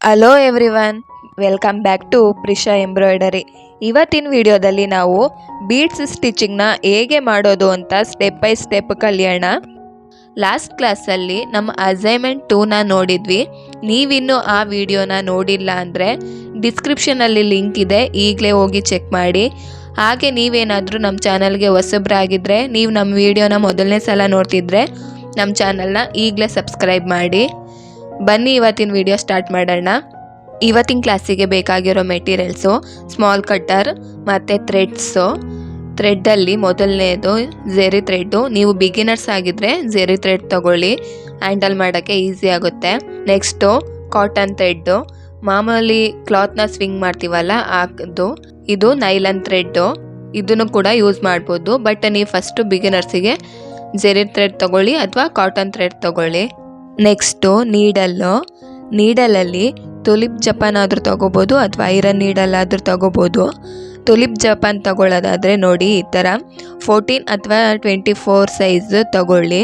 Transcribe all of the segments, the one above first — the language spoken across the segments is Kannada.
Hello everyone, welcome back to Prisha embroidery. ಇವತ್ತಿನ ವಿಡಿಯೋದಲ್ಲಿ ನಾವು ಬೀಡ್ಸ್ ಸ್ಟಿಚಿಂಗ್ನ ಹೇಗೆ ಮಾಡೋದು ಅಂತ ಸ್ಟೆಪ್ ಬೈ ಸ್ಟೆಪ್ ಕಲಿಯೋಣ. ಲಾಸ್ಟ್ ಕ್ಲಾಸಲ್ಲಿ ನಮ್ಮ ಅಸೈನ್ಮೆಂಟ್ 2ನ ನೋಡಿದ್ವಿ. ನೀವಿನ್ನೂ ಆ ವಿಡಿಯೋನ ನೋಡಿಲ್ಲ ಅಂದರೆ ಡಿಸ್ಕ್ರಿಪ್ಷನಲ್ಲಿ ಲಿಂಕ್ ಇದೆ, ಈಗಲೇ ಹೋಗಿ ಚೆಕ್ ಮಾಡಿ. ಹಾಗೆ ನೀವೇನಾದರೂ ನಮ್ಮ ಚಾನಲ್ಗೆ ಹೊಸಬ್ರಾಗಿದ್ದರೆ, ನೀವು ನಮ್ಮ ವಿಡಿಯೋನ ಮೊದಲನೇ ಸಲ ನೋಡ್ತಿದ್ರೆ ನಮ್ಮ ಚಾನಲ್ನ ಈಗಲೇ ಸಬ್ಸ್ಕ್ರೈಬ್ ಮಾಡಿ. ಬನ್ನಿ ಇವತ್ತಿನ ವಿಡಿಯೋ ಸ್ಟಾರ್ಟ್ ಮಾಡೋಣ. ಇವತ್ತಿನ ಕ್ಲಾಸಿಗೆ ಬೇಕಾಗಿರೋ ಮೆಟೀರಿಯಲ್ಸು ಸ್ಮಾಲ್ ಕಟ್ಟರ್ ಮತ್ತು ಥ್ರೆಡ್ಡಲ್ಲಿ ಮೊದಲನೇದು ಝೆರಿ ಥ್ರೆಡ್ಡು. ನೀವು ಬಿಗಿನರ್ಸ್ ಆಗಿದ್ದರೆ ಝೆರಿ ಥ್ರೆಡ್ ತಗೊಳ್ಳಿ, ಹ್ಯಾಂಡಲ್ ಮಾಡೋಕ್ಕೆ ಈಸಿ ಆಗುತ್ತೆ. ನೆಕ್ಸ್ಟು ಕಾಟನ್ ಥ್ರೆಡ್ಡು, ಮಾಮೂಲಿ ಕ್ಲಾತ್ನ ಸ್ವಿಂಗ್ ಮಾಡ್ತೀವಲ್ಲ ಅದು. ಇದು ನೈಲನ್ ಥ್ರೆಡ್ಡು, ಇದನ್ನು ಕೂಡ ಯೂಸ್ ಮಾಡ್ಬೋದು. ಬಟ್ ನೀವು ಫಸ್ಟು ಬಿಗಿನರ್ಸಿಗೆ ಝೆರಿ ಥ್ರೆಡ್ ತಗೊಳ್ಳಿ ಅಥವಾ ಕಾಟನ್ ಥ್ರೆಡ್ ತಗೊಳ್ಳಿ. ನೆಕ್ಸ್ಟು ನೀಡಲಲ್ಲಿ ತುಲಿಪ್ ಜಪಾನ್ ಆದರೂ ತಗೋಬೋದು ಅಥವಾ ಐರನ್ ನೀಡಲ್ ಆದರೂ ತಗೋಬೋದು. ತುಲಿಪ್ ಜಪಾನ್ ತಗೊಳ್ಳೋದಾದರೆ ನೋಡಿ, ಈ ಥರ 14 ಅಥವಾ 24 ಸೈಜ್ ತಗೊಳ್ಳಿ.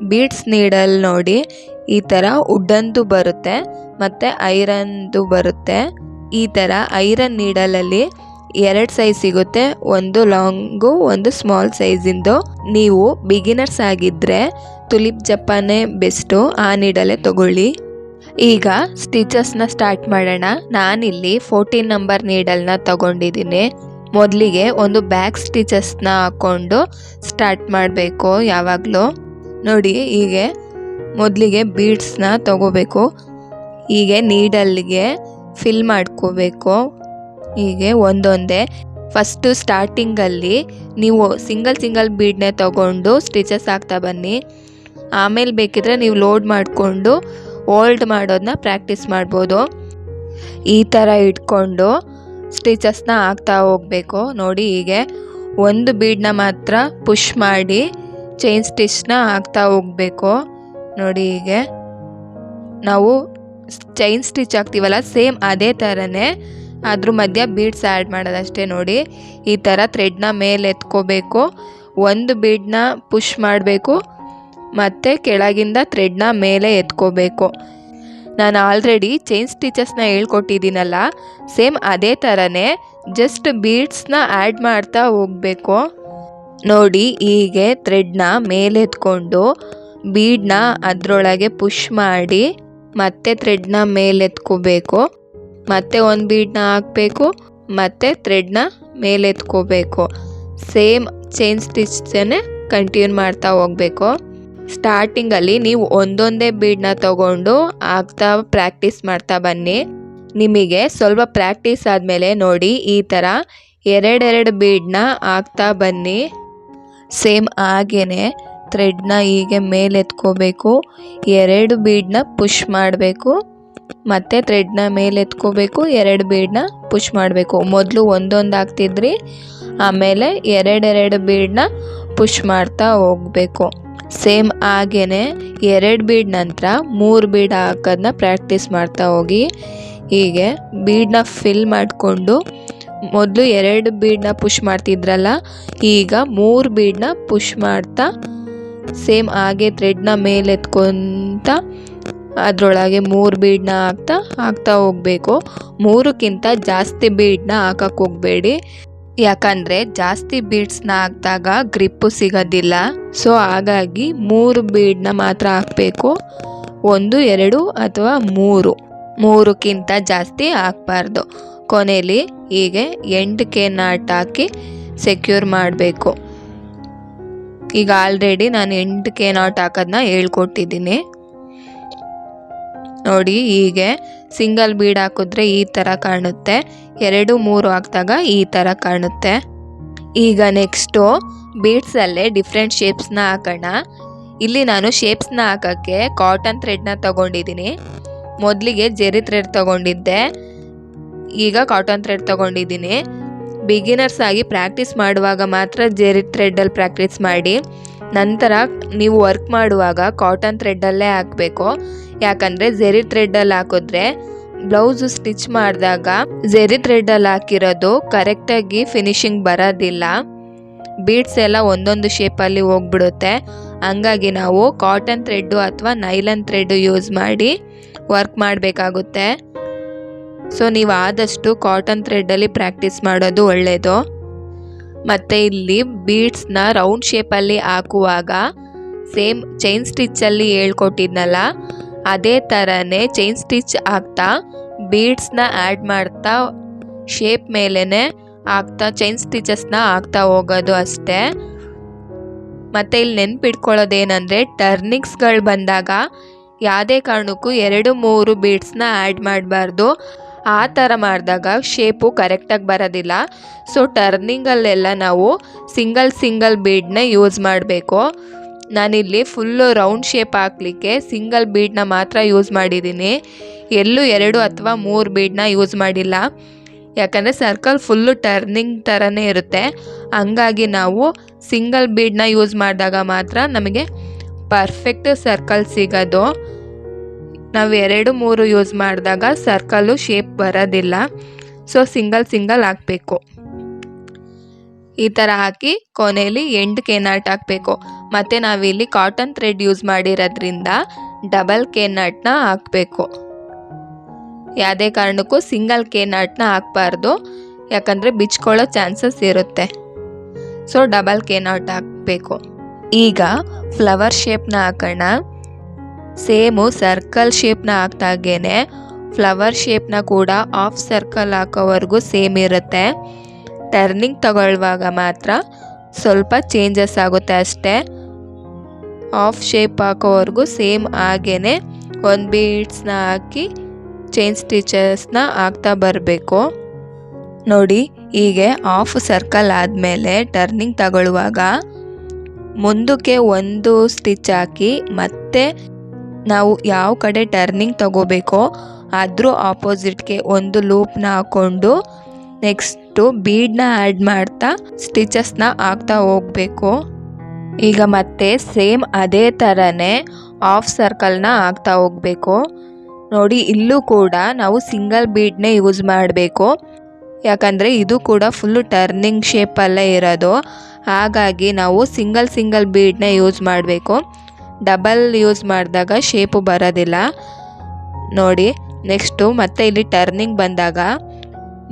ಬೀಡ್ಸ್ ನೀಡಲ್ ನೋಡಿ, ಈ ಥರ ವುಡ್ಡಂದು ಬರುತ್ತೆ ಮತ್ತು ಐರನ್ದು ಬರುತ್ತೆ. ಈ ಥರ ಐರನ್ ನೀಡಲಲ್ಲಿ 2 ಸೈಜ್ ಸಿಗುತ್ತೆ, ಒಂದು ಲಾಂಗು ಒಂದು ಸ್ಮಾಲ್ ಸೈಜಿಂದು. ನೀವು ಬಿಗಿನರ್ಸ್ ಆಗಿದ್ದರೆ ತುಲಿಪ್ ಜಪಾನೇ ಬೆಸ್ಟು, ಆ ನೀಡಲೇ ತಗೊಳ್ಳಿ. ಈಗ ಸ್ಟಿಚಸ್ನ ಸ್ಟಾರ್ಟ್ ಮಾಡೋಣ. ನಾನಿಲ್ಲಿ 14 ನಂಬರ್ ನೀಡಲ್ನ ತಗೊಂಡಿದ್ದೀನಿ. ಮೊದಲಿಗೆ ಒಂದು ಬ್ಯಾಕ್ ಸ್ಟಿಚಸ್ನ ಹಾಕ್ಕೊಂಡು ಸ್ಟಾರ್ಟ್ ಮಾಡಬೇಕು ಯಾವಾಗಲೂ. ನೋಡಿ, ಹೀಗೆ ಮೊದಲಿಗೆ ಬೀಡ್ಸ್ನ ತಗೋಬೇಕು. ಹೀಗೆ ನೀಡಲ್ಗೆ ಫಿಲ್ ಮಾಡ್ಕೋಬೇಕು. ಹೀಗೆ ಒಂದೊಂದೇ. ಫಸ್ಟು ಸ್ಟಾರ್ಟಿಂಗಲ್ಲಿ ನೀವು ಸಿಂಗಲ್ ಬೀಡ್ನೇ ತಗೊಂಡು ಸ್ಟಿಚಸ್ ಹಾಕ್ತಾ ಬನ್ನಿ. ಆಮೇಲೆ ಬೇಕಿದ್ರೆ ನೀವು ಲೋಡ್ ಮಾಡಿಕೊಂಡು ಹೋಲ್ಡ್ ಮಾಡೋದನ್ನ ಪ್ರಾಕ್ಟೀಸ್ ಮಾಡ್ಬೋದು. ಈ ಥರ ಇಟ್ಕೊಂಡು ಸ್ಟಿಚಸ್ನ ಹಾಕ್ತಾ ಹೋಗಬೇಕು. ನೋಡಿ, ಹೀಗೆ ಒಂದು ಬೀಡನ್ನ ಮಾತ್ರ ಪುಷ್ ಮಾಡಿ ಚೈನ್ ಸ್ಟಿಚ್ನ ಹಾಕ್ತಾ ಹೋಗಬೇಕು. ನೋಡಿ, ಹೀಗೆ ನಾವು ಚೈನ್ ಸ್ಟಿಚ್ ಹಾಕ್ತೀವಲ್ಲ, ಸೇಮ್ ಅದೇ ಥರನೇ ಅದ್ರ ಮಧ್ಯ ಬೀಡ್ಸ್ ಆ್ಯಡ್ ಮಾಡೋದಷ್ಟೇ. ನೋಡಿ, ಈ ಥರ ಥ್ರೆಡ್ನ ಮೇಲೆ ಎತ್ಕೋಬೇಕು, ಒಂದು ಬೀಡನ್ನ ಪುಷ್ ಮಾಡಬೇಕು ಮತ್ತು ಕೆಳಗಿಂದ ಥ್ರೆಡ್ನ ಮೇಲೆ ಎತ್ಕೋಬೇಕು. ನಾನು ಆಲ್ರೆಡಿ ಚೈನ್ ಸ್ಟಿಚಸ್ನ ಹೇಳ್ಕೊಟ್ಟಿದ್ದೀನಲ್ಲ, ಸೇಮ್ ಅದೇ ಥರನೇ, ಜಸ್ಟ್ ಬೀಡ್ಸ್ನ ಆ್ಯಡ್ ಮಾಡ್ತಾ ಹೋಗಬೇಕು. ನೋಡಿ, ಹೀಗೆ ಥ್ರೆಡ್ನ ಮೇಲೆ ಎತ್ಕೊಂಡು ಬೀಡನ್ನ ಅದರೊಳಗೆ ಪುಷ್ ಮಾಡಿ ಮತ್ತೆ ಥ್ರೆಡ್ನ ಮೇಲೆ ಎತ್ಕೋಬೇಕು. ಮತ್ತೆ ಒಂದು ಬೀಡನ್ನ ಹಾಕಬೇಕು ಮತ್ತು ಥ್ರೆಡ್ನ ಮೇಲೆ ಎತ್ಕೋಬೇಕು. ಸೇಮ್ ಚೈನ್ ಸ್ಟಿಚ್ಚನ್ನೇ ಕಂಟಿನ್ಯೂ ಮಾಡ್ತಾ ಹೋಗಬೇಕು. ಸ್ಟಾರ್ಟಿಂಗಲ್ಲಿ ನೀವು ಒಂದೊಂದೇ ಬೀಡನ್ನ ತಗೊಂಡು ಆಗ್ತಾ ಪ್ರಾಕ್ಟೀಸ್ ಮಾಡ್ತಾ ಬನ್ನಿ. ನಿಮಗೆ ಸ್ವಲ್ಪ ಪ್ರಾಕ್ಟೀಸ್ ಆದಮೇಲೆ ನೋಡಿ, ಈ ಥರ ಎರಡೆರಡು ಬೀಡನ್ನ ಹಾಕ್ತಾ ಬನ್ನಿ. ಸೇಮ್ ಹಾಗೇ ಥ್ರೆಡ್ನ ಹೀಗೆ ಮೇಲೆ ಎತ್ಕೋಬೇಕು, 2 ಬೀಡನ್ನ ಪುಷ್ ಮಾಡಬೇಕು ಮತ್ತು ಥ್ರೆಡ್ನ ಮೇಲೆ ಎತ್ಕೋಬೇಕು, 2 ಬೀಡನ್ನ ಪುಷ್ ಮಾಡಬೇಕು. ಮೊದಲು ಒಂದೊಂದು ಹಾಕ್ತಿದ್ರಿ, ಆಮೇಲೆ ಎರಡೆರಡು ಬೀಡನ್ನ ಪುಷ್ ಮಾಡ್ತಾ ಹೋಗಬೇಕು. ಸೇಮ್ ಹಾಗೇ 2 ಬೀಡ್ ನಂತರ 3 ಬೀಡ್ ಹಾಕೋದನ್ನ ಪ್ರಾಕ್ಟೀಸ್ ಮಾಡ್ತಾ ಹೋಗಿ. ಹೀಗೆ ಬೀಡನ್ನ ಫಿಲ್ ಮಾಡಿಕೊಂಡು ಮೊದಲು 2 ಬೀಡನ್ನ ಪುಷ್ ಮಾಡ್ತಿದ್ರಲ್ಲ, ಈಗ 3 ಬೀಡನ್ನ ಪುಷ್ ಮಾಡ್ತಾ ಸೇಮ್ ಹಾಗೆ ಥ್ರೆಡ್ನ ಮೇಲೆ ಎತ್ಕೊತ ಅದರೊಳಗೆ 3 ಬೀಡನ್ನ ಹಾಕ್ತಾ ಹೋಗಬೇಕು. 3ಕ್ಕಿಂತ ಜಾಸ್ತಿ ಬೀಡನ್ನ ಹಾಕಕ್ಕೆ ಹೋಗಬೇಡಿ, ಯಾಕಂದರೆ ಜಾಸ್ತಿ ಬೀಡ್ಸ್ನ ಹಾಕಿದಾಗ ಗ್ರಿಪ್ಪು ಸಿಗೋದಿಲ್ಲ. ಸೊ ಹಾಗಾಗಿ 3 ಬೀಡನ್ನ ಮಾತ್ರ ಹಾಕಬೇಕು, 1, 2 ಅಥವಾ 3ಕ್ಕಿಂತ ಜಾಸ್ತಿ ಹಾಕಬಾರ್ದು. ಕೊನೆಯಲ್ಲಿ ಹೀಗೆ ಎಂಡ್ಗೆ ನಾಟ್ ಹಾಕಿ ಸೆಕ್ಯೂರ್ ಮಾಡಬೇಕು. ಈಗ ಆಲ್ರೆಡಿ ನಾನು ಎಂಡ್ಗೆ ನಾಟ್ ಹಾಕೋದನ್ನ ಹೇಳ್ಕೊಟ್ಟಿದ್ದೀನಿ. ನೋಡಿ, ಹೀಗೆ ಸಿಂಗಲ್ ಬೀಡ್ ಹಾಕಿದ್ರೆ ಈ ಥರ ಕಾಣುತ್ತೆ, 2, 3 ಹಾಕಿದಾಗ ಈ ಥರ ಕಾಣುತ್ತೆ. ಈಗ ನೆಕ್ಸ್ಟು ಬೀಡ್ಸಲ್ಲೇ ಡಿಫ್ರೆಂಟ್ ಶೇಪ್ಸ್ನ ಹಾಕೋಣ. ಇಲ್ಲಿ ನಾನು ಶೇಪ್ಸ್ನ ಹಾಕೋಕ್ಕೆ ಕಾಟನ್ ಥ್ರೆಡ್ನ ತಗೊಂಡಿದ್ದೀನಿ. ಮೊದಲಿಗೆ ಜೆರಿ ಥ್ರೆಡ್ ತಗೊಂಡಿದ್ದೆ, ಈಗ ಕಾಟನ್ ಥ್ರೆಡ್ ತಗೊಂಡಿದ್ದೀನಿ. ಬಿಗಿನರ್ಸ್ ಆಗಿ ಪ್ರಾಕ್ಟೀಸ್ ಮಾಡುವಾಗ ಮಾತ್ರ ಜೆರಿ ಥ್ರೆಡ್ಡಲ್ಲಿ ಪ್ರಾಕ್ಟೀಸ್ ಮಾಡಿ. ನಂತರ ನೀವು ವರ್ಕ್ ಮಾಡುವಾಗ ಕಾಟನ್ ಥ್ರೆಡ್ಡಲ್ಲೇ ಹಾಕಬೇಕು, ಯಾಕಂದರೆ ಜೆರಿ ಥ್ರೆಡ್ಡಲ್ಲಿ ಹಾಕಿದ್ರೆ ಬ್ಲೌಸು ಸ್ಟಿಚ್ ಮಾಡಿದಾಗ ಜೆರಿ ಥ್ರೆಡ್ಡಲ್ಲಿ ಹಾಕಿರೋದು ಕರೆಕ್ಟಾಗಿ ಫಿನಿಶಿಂಗ್ ಬರೋದಿಲ್ಲ, ಬೀಡ್ಸ್ ಎಲ್ಲ ಒಂದೊಂದು ಶೇಪಲ್ಲಿ ಹೋಗ್ಬಿಡುತ್ತೆ. ಹಂಗಾಗಿ ನಾವು ಕಾಟನ್ ಥ್ರೆಡ್ಡು ಅಥವಾ ನೈಲನ್ ಥ್ರೆಡ್ಡು ಯೂಸ್ ಮಾಡಿ ವರ್ಕ್ ಮಾಡಬೇಕಾಗುತ್ತೆ. ಸೊ ನೀವು ಆದಷ್ಟು ಕಾಟನ್ ಥ್ರೆಡ್ಡಲ್ಲಿ ಪ್ರಾಕ್ಟೀಸ್ ಮಾಡೋದು ಒಳ್ಳೆಯದು. ಮತ್ತು ಇಲ್ಲಿ ಬೀಡ್ಸ್ನ ರೌಂಡ್ ಶೇಪಲ್ಲಿ ಹಾಕುವಾಗ ಸೇಮ್ ಚೈನ್ ಸ್ಟಿಚ್ಚಲ್ಲಿ ಹೇಳ್ಕೊಟ್ಟಿದ್ನಲ್ಲ ಅದೇ ಥರನೇ ಚೈನ್ ಸ್ಟಿಚ್ ಹಾಕ್ತಾ ಬೀಡ್ಸ್ನ ಆ್ಯಡ್ ಮಾಡ್ತಾ ಶೇಪ್ ಮೇಲೇ ಹಾಕ್ತಾ ಚೈನ್ ಸ್ಟಿಚಸ್ನ ಹಾಕ್ತಾ ಹೋಗೋದು ಅಷ್ಟೇ. ಮತ್ತು ಇಲ್ಲಿ ನೆನ್ಪಿಟ್ಕೊಳ್ಳೋದೇನೆಂದರೆ ಟರ್ನಿಂಗ್ಸ್ಗಳು ಬಂದಾಗ ಯಾವುದೇ ಕಾರಣಕ್ಕೂ 2-3 ಬೀಡ್ಸ್ನ ಆ್ಯಡ್ ಮಾಡಬಾರ್ದು. ಆ ಥರ ಮಾಡಿದಾಗ ಶೇಪು ಕರೆಕ್ಟಾಗಿ ಬರೋದಿಲ್ಲ. ಸೊ ಟರ್ನಿಂಗಲ್ಲೆಲ್ಲ ನಾವು ಸಿಂಗಲ್ ಬೀಡನ್ನ ಯೂಸ್ ಮಾಡಬೇಕು. ನಾನಿಲ್ಲಿ ಫುಲ್ಲು ರೌಂಡ್ ಶೇಪ್ ಹಾಕಲಿಕ್ಕೆ ಸಿಂಗಲ್ ಬೀಡನ್ನ ಮಾತ್ರ ಯೂಸ್ ಮಾಡಿದ್ದೀನಿ. ಎಲ್ಲೂ 2 ಅಥವಾ 3 ಬೀಡನ್ನ ಯೂಸ್ ಮಾಡಿಲ್ಲ. ಯಾಕಂದರೆ ಸರ್ಕಲ್ ಫುಲ್ಲು ಟರ್ನಿಂಗ್ ಥರನೇ ಇರುತ್ತೆ. ಹಂಗಾಗಿ ನಾವು ಸಿಂಗಲ್ ಬೀಡನ್ನ ಯೂಸ್ ಮಾಡಿದಾಗ ಮಾತ್ರ ನಮಗೆ ಪರ್ಫೆಕ್ಟ್ ಸರ್ಕಲ್ ಸಿಗೋದು. ನಾವು 2-3 ಯೂಸ್ ಮಾಡಿದಾಗ ಸರ್ಕಲ್ಲು ಶೇಪ್ ಬರೋದಿಲ್ಲ. ಸೊ ಸಿಂಗಲ್ ಹಾಕಬೇಕು. ಈ ಥರ ಹಾಕಿ ಕೊನೆಯಲ್ಲಿ ಎಂಡ್ ಕೇನಾಟ್ ಹಾಕಬೇಕು. ಮತ್ತು ನಾವಿಲ್ಲಿ ಕಾಟನ್ ಥ್ರೆಡ್ ಯೂಸ್ ಮಾಡಿರೋದ್ರಿಂದ ಡಬಲ್ ಕೇನಾಟ್ನ ಹಾಕಬೇಕು. ಯಾವುದೇ ಕಾರಣಕ್ಕೂ ಸಿಂಗಲ್ ಕೇನಾಟ್ನ ಹಾಕಬಾರ್ದು, ಯಾಕಂದರೆ ಬಿಚ್ಕೊಳ್ಳೋ ಚಾನ್ಸಸ್ ಇರುತ್ತೆ. ಸೊ ಡಬಲ್ ಕೇನಾಟ್ ಹಾಕಬೇಕು. ಈಗ ಫ್ಲವರ್ ಶೇಪ್ನ ಹಾಕೋಣ. ಸೇಮು ಸರ್ಕಲ್ ಶೇಪ್ನ ಹಾಕ್ದಾಗೇ ಫ್ಲವರ್ ಶೇಪ್ನ ಕೂಡ ಹಾಫ್ ಸರ್ಕಲ್ ಹಾಕೋವರೆಗೂ ಸೇಮ್ ಇರುತ್ತೆ. ಟರ್ನಿಂಗ್ ತಗೊಳ್ಳುವಾಗ ಮಾತ್ರ ಸ್ವಲ್ಪ ಚೇಂಜಸ್ ಆಗುತ್ತೆ ಅಷ್ಟೇ. ಹಾಫ್ ಶೇಪ್ ಹಾಕೋವರೆಗೂ ಸೇಮ್ ಹಾಗೇ ಒಂದು ಬೀಡ್ಸ್ನ ಹಾಕಿ ಚೈನ್ ಸ್ಟಿಚಸ್ನ ಹಾಕ್ತಾ ಬರಬೇಕು. ನೋಡಿ ಹೀಗೆ ಹಾಫ್ ಸರ್ಕಲ್ ಆದಮೇಲೆ ಟರ್ನಿಂಗ್ ತಗೊಳ್ಳುವಾಗ ಮುಂದಕ್ಕೆ ಒಂದು ಸ್ಟಿಚ್ ಹಾಕಿ ಮತ್ತೆ ನಾವು ಯಾವ ಕಡೆ ಟರ್ನಿಂಗ್ ತಗೋಬೇಕೋ ಅದ್ರ ಆಪೋಸಿಟ್ಗೆ ಒಂದು ಲೂಪ್ನ ಹಾಕ್ಕೊಂಡು ನೆಕ್ಸ್ಟು ಬೀಡನ್ನ ಆ್ಯಡ್ ಮಾಡ್ತಾ ಸ್ಟಿಚಸ್ನ ಹಾಕ್ತಾ ಹೋಗಬೇಕು. ಈಗ ಮತ್ತೆ ಸೇಮ್ ಅದೇ ಥರನೇ ಹಾಫ್ ಸರ್ಕಲ್ನ ಹಾಕ್ತಾ ಹೋಗಬೇಕು. ನೋಡಿ ಇಲ್ಲೂ ಕೂಡ ನಾವು ಸಿಂಗಲ್ ಬೀಡನ್ನೇ ಯೂಸ್ ಮಾಡಬೇಕು. ಯಾಕಂದರೆ ಇದು ಕೂಡ ಫುಲ್ಲು ಟರ್ನಿಂಗ್ ಶೇಪಲ್ಲೇ ಇರೋದು. ಹಾಗಾಗಿ ನಾವು ಸಿಂಗಲ್ ಬೀಡನ್ನೇ ಯೂಸ್ ಮಾಡಬೇಕು. ಡಬಲ್ ಯೂಸ್ ಮಾಡಿದಾಗ ಶೇಪು ಬರೋದಿಲ್ಲ. ನೋಡಿ ನೆಕ್ಸ್ಟು ಮತ್ತೆ ಇಲ್ಲಿ ಟರ್ನಿಂಗ್ ಬಂದಾಗ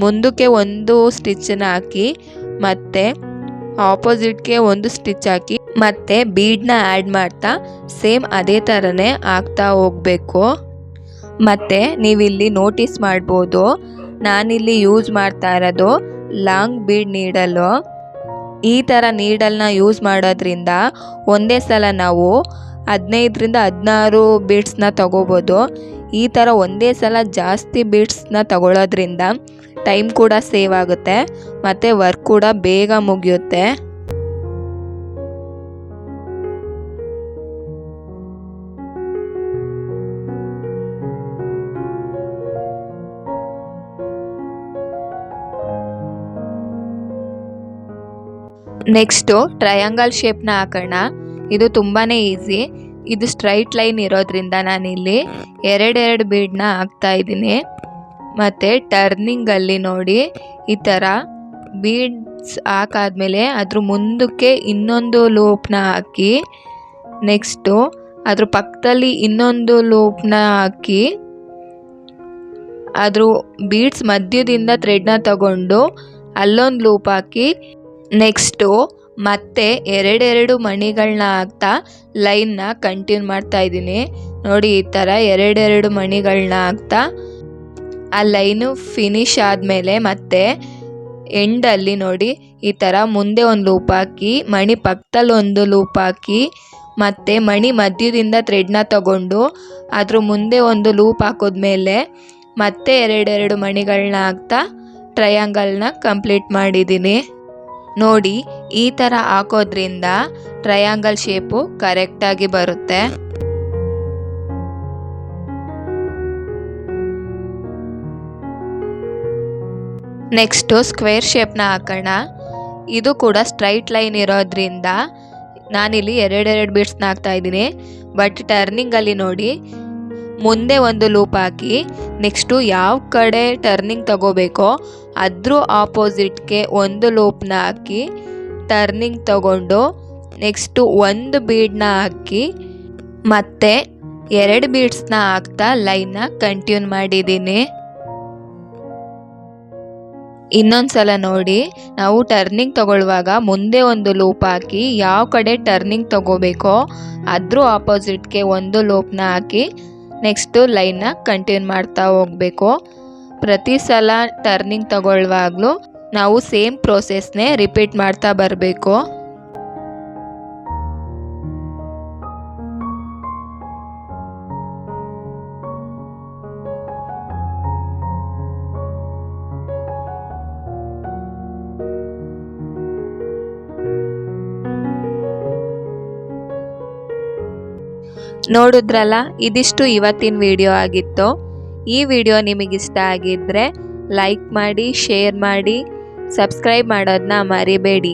ಮುಂದಕ್ಕೆ ಒಂದು ಸ್ಟಿಚ್ಚನ್ನ ಹಾಕಿ ಮತ್ತು ಆಪೋಸಿಟ್ಗೆ ಒಂದು ಸ್ಟಿಚ್ ಹಾಕಿ ಮತ್ತು ಬೀಡನ್ನ ಆ್ಯಡ್ ಮಾಡ್ತಾ ಸೇಮ್ ಅದೇ ಥರನೇ ಹಾಕ್ತಾ ಹೋಗಬೇಕು. ಮತ್ತು ನೀವಿಲ್ಲಿ ನೋಟಿಸ್ ಮಾಡ್ಬೋದು, ನಾನಿಲ್ಲಿ ಯೂಸ್ ಮಾಡ್ತಾ ಇರೋದು ಲಾಂಗ್ ಬೀಡ್ ನೀಡಲು. ಈ ಥರ ನೀಡಲ್ನ ಯೂಸ್ ಮಾಡೋದ್ರಿಂದ ಒಂದೇ ಸಲ ನಾವು 15-16 ಬೀಡ್ಸ್ನ ತಗೋಬೋದು. ಈ ಥರ ಒಂದೇ ಸಲ ಜಾಸ್ತಿ ಬೀಡ್ಸ್ನ ತಗೊಳ್ಳೋದ್ರಿಂದ ಟೈಮ್ ಕೂಡ ಸೇವ್ ಆಗುತ್ತೆ ಮತ್ತು ವರ್ಕ್ ಕೂಡ ಬೇಗ ಮುಗಿಯುತ್ತೆ. ನೆಕ್ಸ್ಟು ಟ್ರಯಾಂಗಲ್ ಶೇಪ್ನ ಹಾಕೋಣ. ಇದು ತುಂಬಾ ಈಸಿ. ಇದು ಸ್ಟ್ರೈಟ್ ಲೈನ್ ಇರೋದ್ರಿಂದ ನಾನಿಲ್ಲಿ 2 ಬೀಡನ್ನ ಹಾಕ್ತಾ ಇದ್ದೀನಿ. ಮತ್ತು ಟರ್ನಿಂಗಲ್ಲಿ ನೋಡಿ ಈ ಥರ ಬೀಡ್ಸ್ ಹಾಕಾದ್ಮೇಲೆ ಅದ್ರ ಮುಂದಕ್ಕೆ ಇನ್ನೊಂದು ಲೂಪ್ನ ಹಾಕಿ ನೆಕ್ಸ್ಟು ಅದ್ರ ಪಕ್ಕದಲ್ಲಿ ಇನ್ನೊಂದು ಲೂಪ್ನ ಹಾಕಿ ಅದ್ರ ಬೀಡ್ಸ್ ಮಧ್ಯದಿಂದ ಥ್ರೆಡ್ನ ತಗೊಂಡು ಅಲ್ಲೊಂದು ಲೂಪ್ ಹಾಕಿ ನೆಕ್ಸ್ಟು ಮತ್ತೆ 2 ಮಣಿಗಳನ್ನ ಹಾಕ್ತಾ ಲೈನ್ನ ಕಂಟಿನ್ಯೂ ಮಾಡ್ತಾ ಇದ್ದೀನಿ. ನೋಡಿ ಈ ಥರ 2 ಮಣಿಗಳನ್ನ ಹಾಕ್ತಾ ಆ ಲೈನು ಫಿನಿಶ್ ಆದಮೇಲೆ ಮತ್ತೆ ಎಂಡಲ್ಲಿ ನೋಡಿ ಈ ಥರ ಮುಂದೆ ಒಂದು ಲೂಪ್ ಹಾಕಿ ಮಣಿ ಪಕ್ಕದಲ್ಲಿ ಒಂದು ಲೂಪ್ ಹಾಕಿ ಮತ್ತು ಮಣಿ ಮಧ್ಯದಿಂದ ಥ್ರೆಡ್ನ ತಗೊಂಡು ಅದ್ರ ಮುಂದೆ ಒಂದು ಲೂಪ್ ಹಾಕಿದ್ಮೇಲೆ ಮತ್ತೆ 2 ಮಣಿಗಳನ್ನ ಹಾಕ್ತಾ ಟ್ರಯಾಂಗಲ್ನ ಕಂಪ್ಲೀಟ್ ಮಾಡಿದ್ದೀನಿ. ನೋಡಿ ಈ ಥರ ಹಾಕೋದ್ರಿಂದ ಟ್ರಯಾಂಗಲ್ ಶೇಪು ಕರೆಕ್ಟಾಗಿ ಬರುತ್ತೆ. ನೆಕ್ಸ್ಟು ಸ್ಕ್ವೇರ್ ಶೇಪ್ನ ಹಾಕೋಣ. ಇದು ಕೂಡ ಸ್ಟ್ರೈಟ್ ಲೈನ್ ಇರೋದ್ರಿಂದ ನಾನಿಲ್ಲಿ 2 ಬೀಡ್ಸ್ನ ಹಾಕ್ತಾ ಇದ್ದೀನಿ. ಬಟ್ ಟರ್ನಿಂಗಲ್ಲಿ ನೋಡಿ ಮುಂದೆ ಒಂದು ಲೂಪ್ ಹಾಕಿ ನೆಕ್ಸ್ಟು ಯಾವ ಕಡೆ ಟರ್ನಿಂಗ್ ತಗೋಬೇಕೋ ಅದ್ರ ಆಪೋಸಿಟ್ಗೆ ಒಂದು ಲೂಪ್ನ ಹಾಕಿ ಟರ್ನಿಂಗ್ ತಗೊಂಡು ನೆಕ್ಸ್ಟು ಒಂದು ಬೀಡನ್ನ ಹಾಕಿ ಮತ್ತೆ 2 ಬೀಡ್ಸ್ನ ಹಾಕ್ತಾ ಲೈನ್ನ ಕಂಟಿನ್ಯೂ ಮಾಡಿದ್ದೀನಿ. ಇನ್ನೊಂದು ಸಲ ನೋಡಿ, ನಾವು ಟರ್ನಿಂಗ್ ತಗೊಳ್ಳುವಾಗ ಮುಂದೆ ಒಂದು ಲೂಪ್ ಹಾಕಿ ಯಾವ ಕಡೆ ಟರ್ನಿಂಗ್ ತಗೋಬೇಕೋ ಅದ್ರ ಆಪೋಸಿಟ್ಗೆ ಒಂದು ಲೂಪ್ನ ಹಾಕಿ ನೆಕ್ಸ್ಟು ಲೈನ್ನ ಕಂಟಿನ್ಯೂ ಮಾಡ್ತಾ ಹೋಗಬೇಕು. ಪ್ರತಿ ಸಲ ಟರ್ನಿಂಗ್ ತಗೊಳ್ಳುವಾಗಲೂ ನಾವು ಸೇಮ್ ಪ್ರೋಸೆಸ್ನೇ ರಿಪೀಟ್ ಮಾಡ್ತಾ ಬರಬೇಕು. ನೋಡಿದ್ರಲ್ಲ, ಇದಿಷ್ಟು ಇವತ್ತಿನ ವಿಡಿಯೋ ಆಗಿತ್ತು. ಈ ವಿಡಿಯೋ ನಿಮಗಿಷ್ಟ ಆಗಿದ್ದರೆ ಲೈಕ್ ಮಾಡಿ, ಶೇರ್ ಮಾಡಿ, ಸಬ್ಸ್ಕ್ರೈಬ್ ಮಾಡೋದನ್ನ ಮರಿಬೇಡಿ.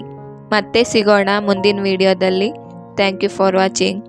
ಮತ್ತೆ ಸಿಗೋಣ ಮುಂದಿನ ವಿಡಿಯೋದಲ್ಲಿ. Thank you for watching.